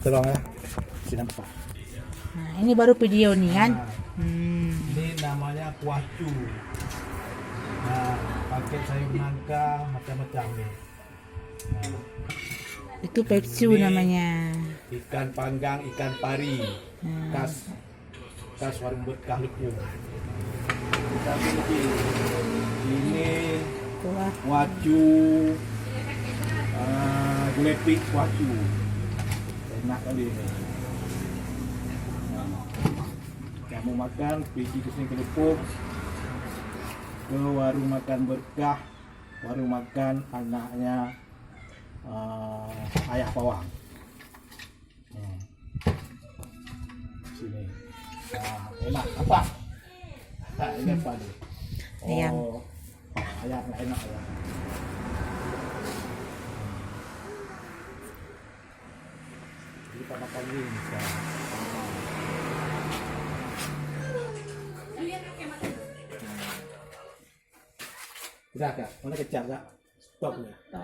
Tolong ya. Sini nampak. Nah, ini baru video nih kan. Ini namanya kuacu. Nah, pakai sayur nangka macam-macam nih. Nah, Itu pepsu ini namanya. ikan panggang, ikan pari, khas warung berkah Lekung. Ini Wah, kuacu, gulepik kuacu. Enak kali ini. Kamu makan, pergi ke sini ke Lekung, ke warung makan berkah, warung makan anaknya ayah pawang. Sini. Nah, enak apa? Ini apa nih? Ayam. Oh, ayam enak ya. Kita makan ini. Udah kak, mana kecap kak? Stop ya.